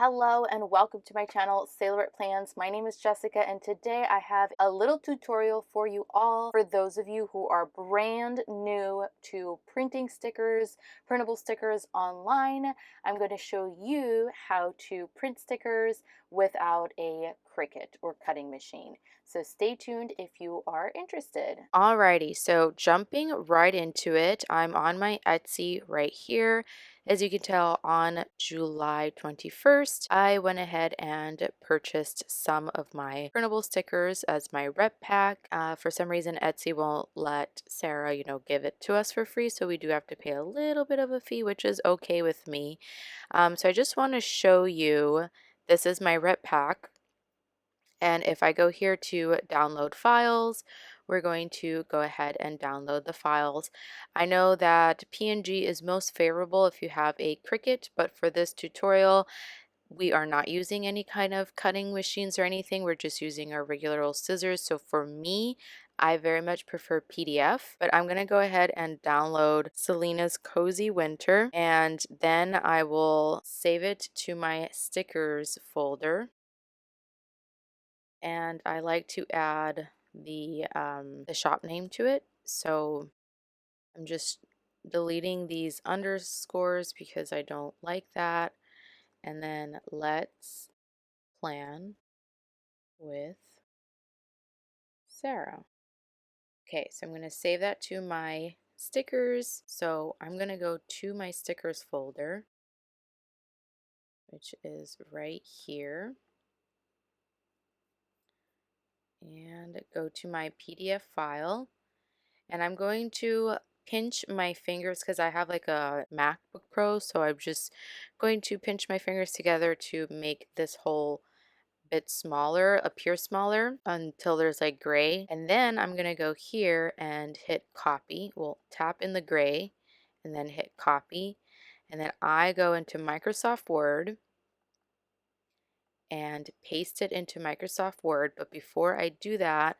Hello and welcome to my channel, Sailorette.Plans. My name is Jessica and today I have a little tutorial for you all for those of you who are brand new to printing stickers, printable stickers online. I'm going to show you how to print stickers without a Cricut or cutting machine. So stay tuned if you are interested. Alrighty, so jumping right into it, I'm on my Etsy right here. As you can tell, on July 21st, I went ahead and purchased some of my printable stickers as my rep pack. For some reason, Etsy won't let Sarah, give it to us for free, so we do have to pay a little bit of a fee, which is okay with me. So I just want to show you, this is my rep pack. And if I go here to download files, we're going to go ahead and download the files. I know that PNG is most favorable if you have a Cricut, but for this tutorial, we are not using any kind of cutting machines or anything. We're just using our regular old scissors. So for me, I very much prefer PDF, but I'm going to go ahead and download Selena's Cozy Winter, and then I will save it to my stickers folder. And I like to add the shop name to it. So I'm just deleting these underscores because I don't like that. And then let's plan with Sarah. Okay, so I'm going to save that to my stickers. So I'm going to go to my stickers folder, which is right here, and go to my PDF file. And I'm going to pinch my fingers because I have like a MacBook Pro, so I'm just going to pinch my fingers together to make this whole bit smaller, appear smaller until there's like gray. And then I'm going to go here and hit copy. We'll tap in the gray and then hit copy. And then I go into Microsoft Word and paste it into Microsoft Word. But before I do that,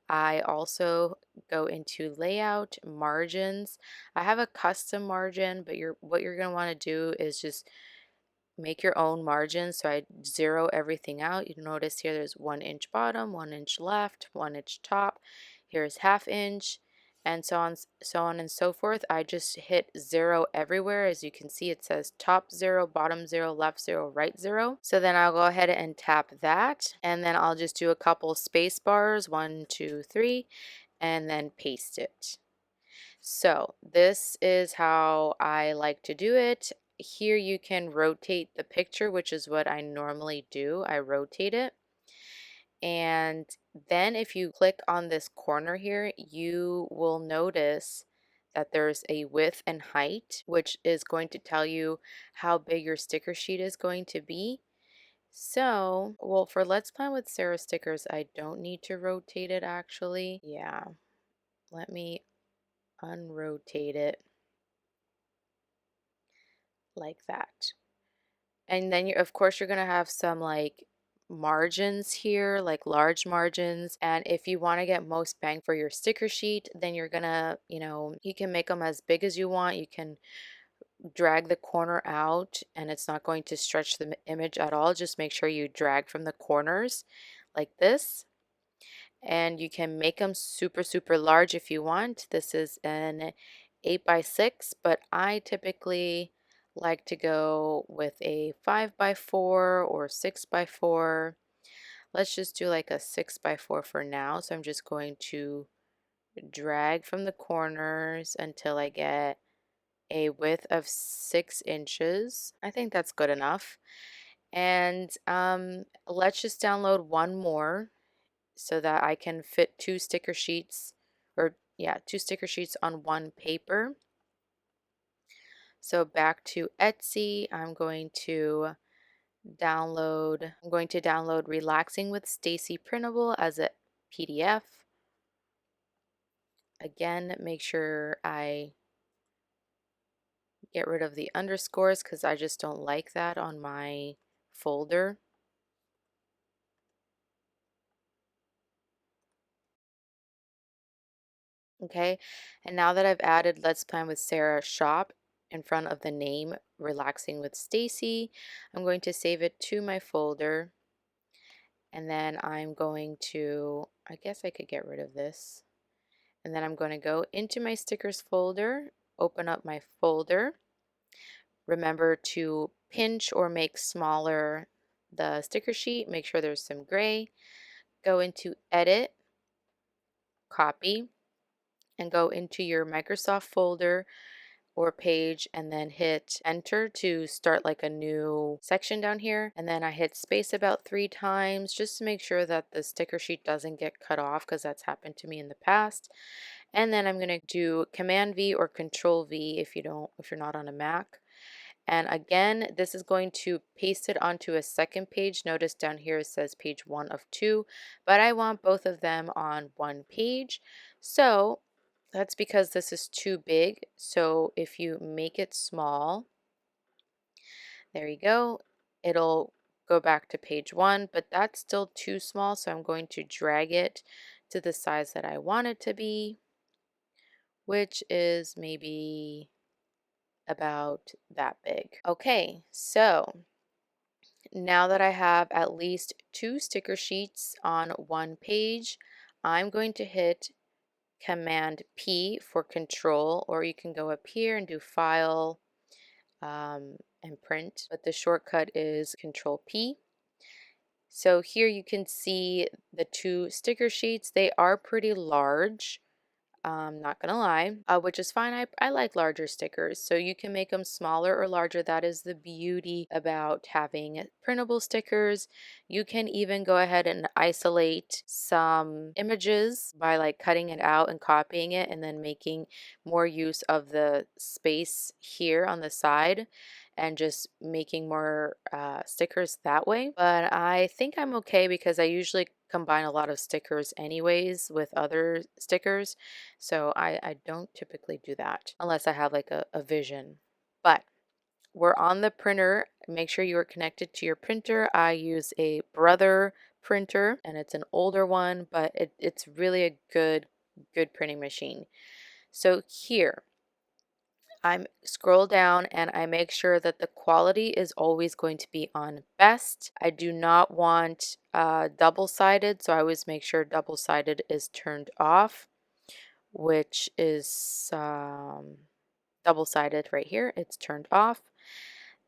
I also go into layout, margins. I have a custom margin, but what you're going to want to do is just make your own margins. So I zero everything out. You notice here there's 1 inch bottom, 1 inch left, 1 inch top. Here's ½ inch, and so on and so forth. I just hit 0 everywhere. As you can see, it says top 0, bottom 0, left 0, right 0. So then I'll go ahead and tap that, and then I'll just do a couple space bars, 1, 2, 3, and then paste it. So this is how I like to do it. Here you can rotate the picture, which is what I normally do. I rotate it. And then if you click on this corner here, you will notice that there's a width and height, which is going to tell you how big your sticker sheet is going to be. So, well, for Let's Plan with Sarah stickers, I don't need to rotate it actually. Yeah, let me unrotate it like that. And then of course you're going to have some like margins here, like large margins. And if you want to get most bang for your sticker sheet, then you're gonna, you can make them as big as you want. You can drag the corner out and it's not going to stretch the image at all. Just make sure you drag from the corners like this. And you can make them super, super large if you want. This is an 8x6, but I typically like to go with a 5x4 or 6x4. Let's just do like a 6x4 for now. So I'm just going to drag from the corners until I get a width of 6 inches. I think that's good enough. And let's just download one more so that I can fit 2 sticker sheets, or yeah, 2 sticker sheets on one paper. So back to Etsy, I'm going to download Relaxing with Stacy printable as a PDF. Again, make sure I get rid of the underscores because I just don't like that on my folder. Okay, and now that I've added Let's Plan with Sarah shop, in front of the name, Relaxing with Stacy. I'm going to save it to my folder. And then I'm going to, I guess I could get rid of this. And then I'm going to go into my stickers folder, open up my folder. Remember to pinch or make smaller the sticker sheet. Make sure there's some gray. Go into Edit, Copy, and go into your Microsoft folder or page and then hit enter to start like a new section down here. And then I hit space about 3 times just to make sure that the sticker sheet doesn't get cut off, because that's happened to me in the past. And then I'm going to do Command V or Control V if you're not on a Mac. And again, this is going to paste it onto a second page. Notice down here it says page 1 of 2, but I want both of them on one page. So that's because this is too big. So if you make it small, there you go, it'll go back to page 1, but that's still too small. So I'm going to drag it to the size that I want it to be, which is maybe about that big. Okay, so now that I have at least 2 sticker sheets on one page, I'm going to hit Command P for control, or you can go up here and do File and Print, but the shortcut is Control P. So here you can see the 2 sticker sheets. They are pretty large. Not gonna lie, which is fine. I like larger stickers, so you can make them smaller or larger. That is the beauty about having printable stickers. You can even go ahead and isolate some images by like cutting it out and copying it and then making more use of the space here on the side and just making more stickers that way. But I think I'm okay because I usually combine a lot of stickers anyways with other stickers, so I don't typically do that unless I have like a vision. But we're on the printer. Make sure you are connected to your printer. I use a Brother printer and it's an older one, but it's really a good printing machine. So here I scroll down and I make sure that the quality is always going to be on best. I do not want double-sided, so I always make sure double-sided is turned off, which is double-sided right here. It's turned off.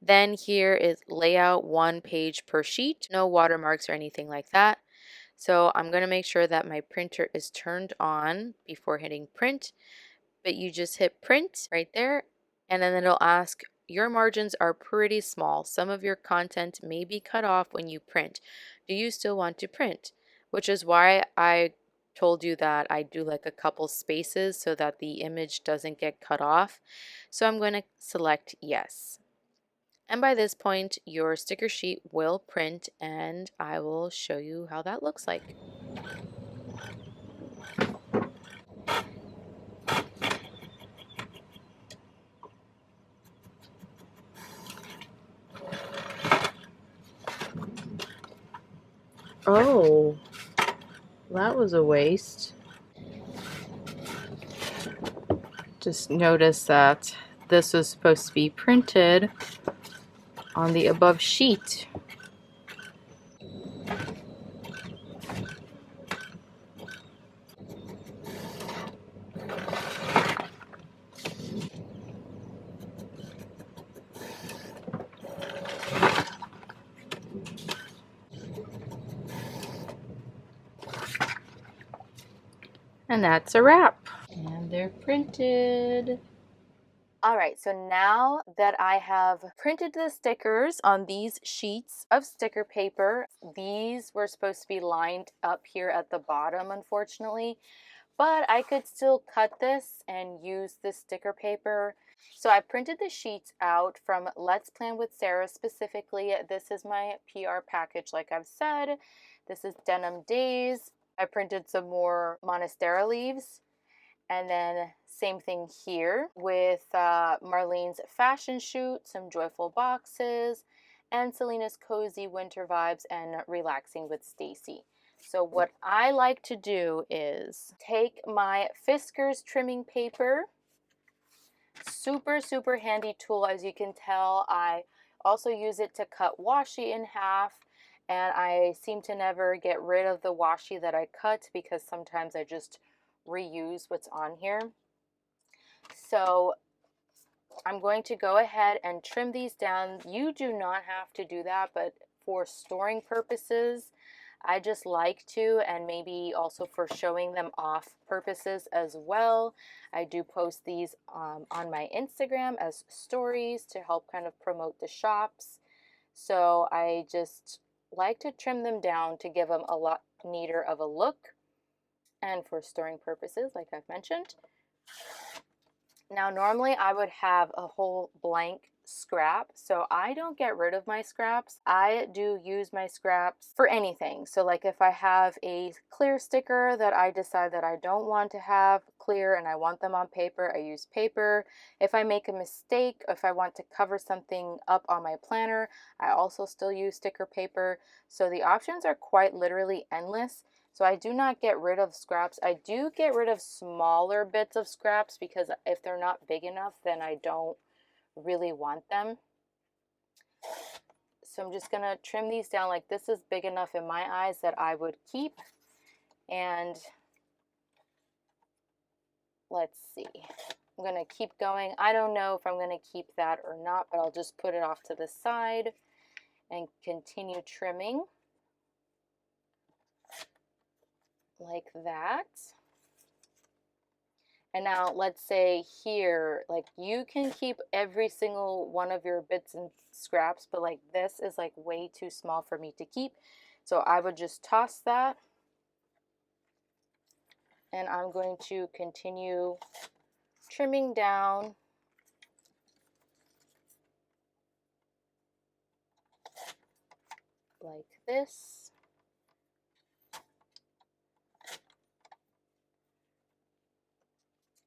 Then here is layout, 1 page per sheet, no watermarks or anything like that. So I'm going to make sure that my printer is turned on before hitting print. But you just hit print right there, and then it'll ask, your margins are pretty small. Some of your content may be cut off when you print. Do you still want to print? Which is why I told you that I do like a couple spaces so that the image doesn't get cut off. So I'm going to select yes. And by this point, your sticker sheet will print, and I will show you how that looks like. Oh, that was a waste. Just notice that this was supposed to be printed on the above sheet. And that's a wrap. And they're printed. Alright, so now that I have printed the stickers on these sheets of sticker paper, these were supposed to be lined up here at the bottom, unfortunately, but I could still cut this and use this sticker paper. So I printed the sheets out from Let's Plan with Sarah specifically. This is my PR package, like I've said. This is Denim Days. I printed some more Monastera leaves. And then same thing here with Marlene's fashion shoot, some joyful boxes, and Selena's cozy winter vibes and relaxing with Stacy. So what I like to do is take my Fiskars trimming paper, Super, super handy tool. As you can tell, I also use it to cut washi in half, and I seem to never get rid of the washi that I cut because sometimes I just reuse what's on here. So I'm going to go ahead and trim these down. You do not have to do that, but for storing purposes, I just like to, and maybe also for showing them off purposes as well. I do post these on my Instagram as stories to help kind of promote the shops. So I just like to trim them down to give them a lot neater of a look, and for storing purposes, like I've mentioned. Now, normally I would have a whole blank scrap, so I don't get rid of my scraps. I do use my scraps for anything. So like if I have a clear sticker that I decide that I don't want to have clear and I want them on paper, I use paper. If I make a mistake, if I want to cover something up on my planner, I also still use sticker paper. So the options are quite literally endless. So I do not get rid of scraps. I do get rid of smaller bits of scraps because if they're not big enough, then I don't really want them. So I'm just going to trim these down. Like, this is big enough in my eyes that I would keep. And let's see. I'm going to keep going. I don't know if I'm going to keep that or not, but I'll just put it off to the side and continue trimming like that. And now let's say here, like, you can keep every single one of your bits and scraps, but like this is like way too small for me to keep. So I would just toss that. And I'm going to continue trimming down like this.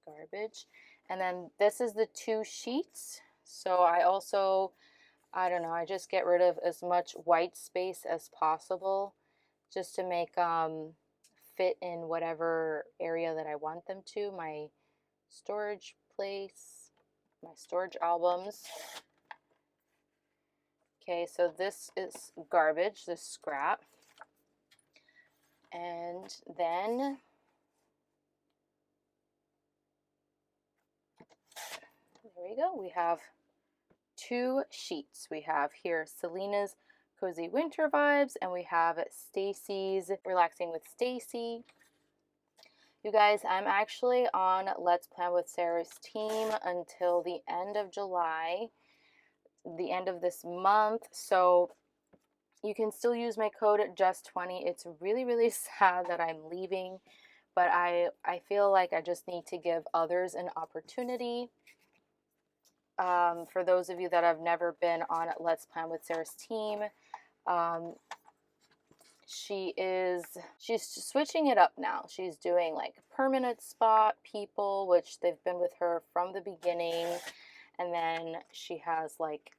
Garbage. And then this is the 2 sheets. So I also, I don't know, I just get rid of as much white space as possible just to make fit in whatever area that I want them to. My storage place, my storage albums. Okay, so this is garbage, this scrap. And then there we go. We have 2 sheets. We have here Selena's Cozy Winter Vibes, and we have Stacy's Relaxing with Stacy. You guys, I'm actually on Let's Plan with Sarah's team until the end of July, the end of this month. So you can still use my code JUST20. It's really, really sad that I'm leaving, but I feel like I just need to give others an opportunity. For those of you that have never been on Let's Plan with Sarah's team, she's switching it up now. She's doing like permanent spot people, which they've been with her from the beginning, and then she has like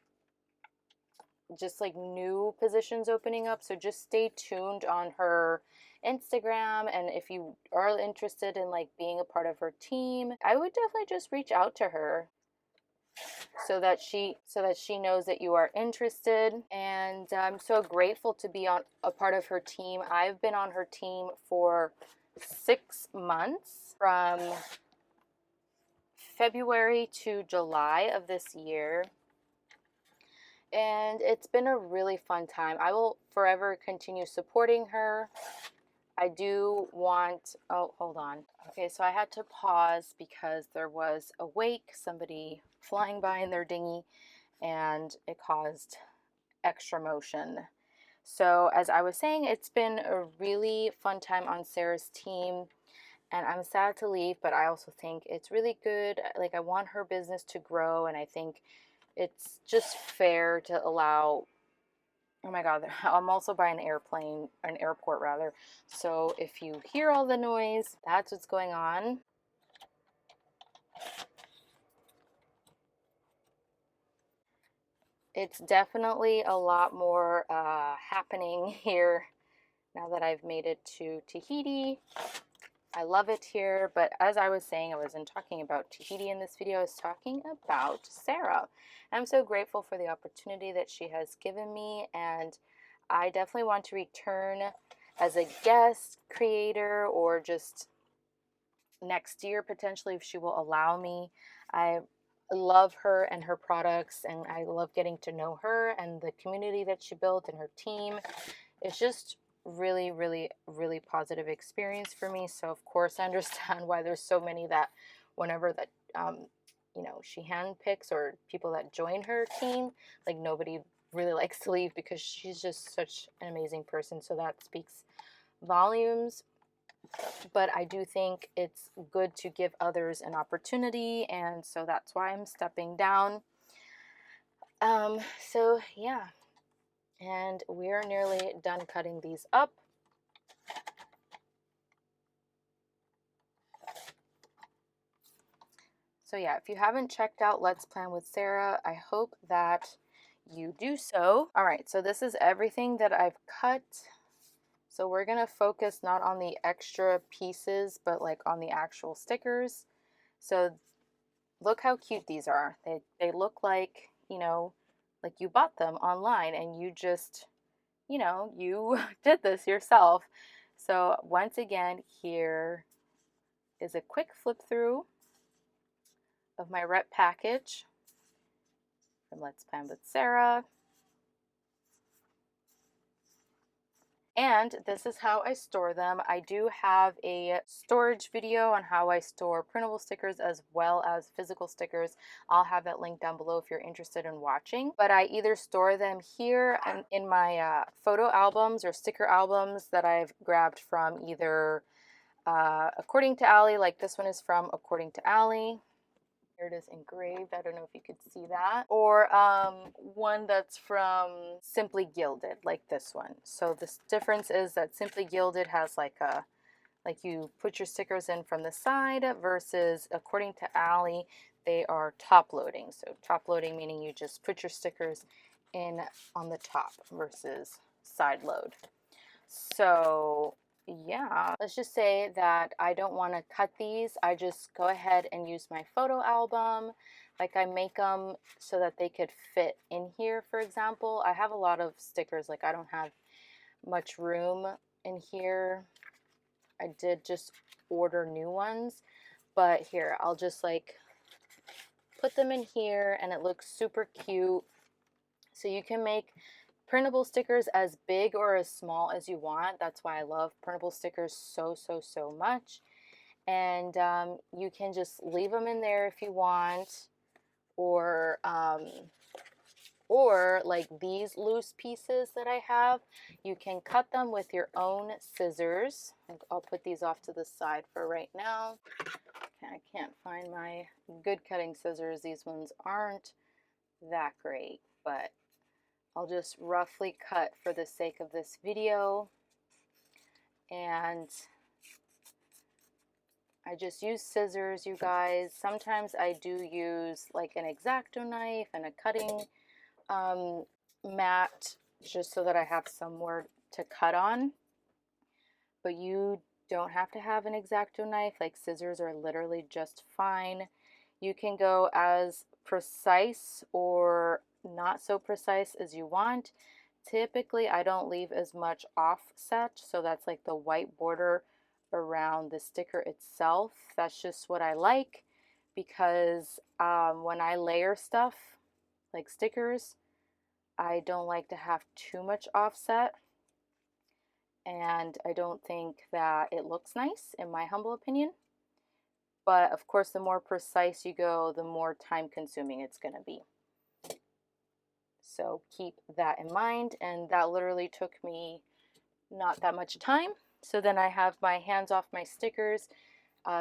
just like new positions opening up. So just stay tuned on her Instagram, and if you are interested in like being a part of her team, I would definitely just reach out to her so that she knows that you are interested. And I'm so grateful to be on a part of her team. I've been on her team for 6 months, from February to July of this year, and it's been a really fun time. I will forever continue supporting her. I do want, oh, hold on. Okay, so I had to pause because there was a wake, somebody flying by in their dinghy, and it caused extra motion. So as I was saying, it's been a really fun time on Sarah's team, and I'm sad to leave, but I also think it's really good. Like, I want her business to grow, and I think it's just fair to allow, oh my god, I'm also by an airport rather. So if you hear all the noise, that's what's going on. It's definitely a lot more happening here now that I've made it to Tahiti. I love it here, but as I was saying, I wasn't talking about Tahiti in this video, I was talking about Sarah. I'm so grateful for the opportunity that she has given me, and I definitely want to return as a guest creator or just next year potentially if she will allow me. I love her and her products, and I love getting to know her and the community that she built and her team. It's just really, really, really positive experience for me. So of course I understand why there's so many that whenever that she handpicks or people that join her team, like nobody really likes to leave because she's just such an amazing person. So that speaks volumes. But I do think it's good to give others an opportunity, and so that's why I'm stepping down. So yeah, and we're nearly done cutting these up. So yeah, if you haven't checked out Let's Plan with Sarah, I hope that you do so. All right, so this is everything that I've cut. So we're gonna focus not on the extra pieces, but like on the actual stickers. So look how cute these are. They look like, like you bought them online and you just, you did this yourself. So once again, here is a quick flip through of my rep package from Let's Plan with Sarah. And this is how I store them. I do have a storage video on how I store printable stickers as well as physical stickers. I'll have that link down below if you're interested in watching. But I either store them here in my photo albums or sticker albums that I've grabbed from either According to Allie, like this one is from According to Allie. Here it is engraved. I don't know if you could see that. Or one that's from Simply Gilded, like this one. So this difference is that Simply Gilded has like you put your stickers in from the side versus According to Allie, they are top loading. So top loading meaning you just put your stickers in on the top versus side load. So yeah, let's just say that I don't want to cut these. I just go ahead and use my photo album. Like I make them so that they could fit in here, for example. I have a lot of stickers, like I don't have much room in here. I did just order new ones, but here, I'll just like put them in here and it looks super cute. So you can make printable stickers as big or as small as you want. That's why I love printable stickers so, so, so much. And you can just leave them in there if you want, or like these loose pieces that I have, you can cut them with your own scissors. I'll put these off to the side for right now. Okay, I can't find my good cutting scissors. These ones aren't that great, but I'll just roughly cut for the sake of this video. And I just use scissors, you guys. Sometimes I do use like an X-Acto knife and a cutting mat just so that I have somewhere to cut on. But you don't have to have an X-Acto knife. Like scissors are literally just fine. You can go as precise or not so precise as you want. Typically, I don't leave as much offset, so that's like the white border around the sticker itself. That's just what I like because when I layer stuff like stickers, I don't like to have too much offset, and I don't think that it looks nice in my humble opinion. But of course, the more precise you go, the more time consuming it's going to be. So keep that in mind, and that literally took me not that much time. So then I have my hands off my stickers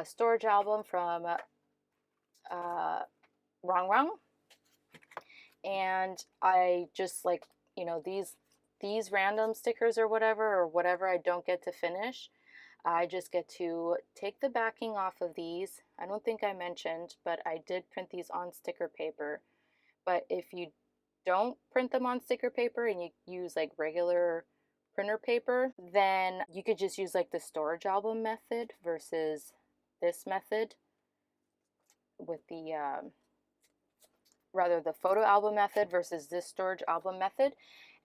storage album from Wrong Wrong, and I just like, these random stickers or whatever I don't get to finish, I just get to take the backing off of these. I don't think I mentioned, but I did print these on sticker paper. But if you don't print them on sticker paper and you use like regular printer paper, then you could just use like the storage album method versus this method with the rather the photo album method versus this storage album method.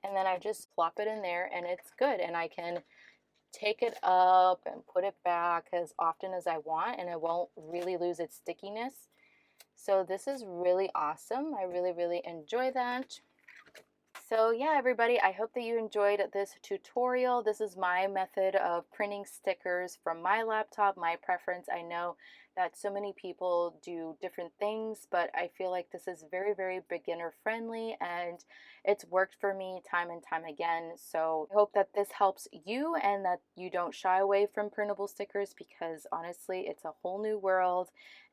And then I just plop it in there and it's good, and I can take it up and put it back as often as I want, and it won't really lose its stickiness. So this is really awesome. I really enjoy that. So yeah, everybody, I hope that you enjoyed this tutorial. This is my method of printing stickers from my laptop, my preference. I know that so many people do different things, but I feel like this is very beginner friendly, and it's worked for me time and time again. So I hope that this helps you and that you don't shy away from printable stickers, because honestly, it's a whole new world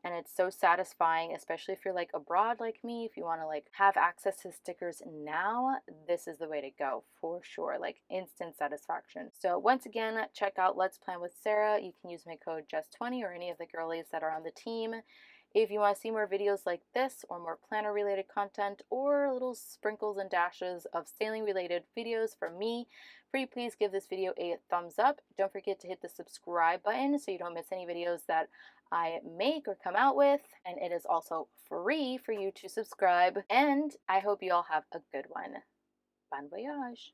and it's so satisfying, especially if you're like abroad like me. If you want to like have access to stickers now, this is the way to go for sure, like instant satisfaction. So once again, check out Let's Plan with Sarah. You can use my code JESS20 or any of the girlies that are on the team. If you want to see more videos like this or more planner related content or little sprinkles and dashes of sailing related videos from me, please give this video a thumbs up. Don't forget to hit the subscribe button so you don't miss any videos that I make or come out with, and it is also free for you to subscribe. And I hope you all have a good one. Bon voyage!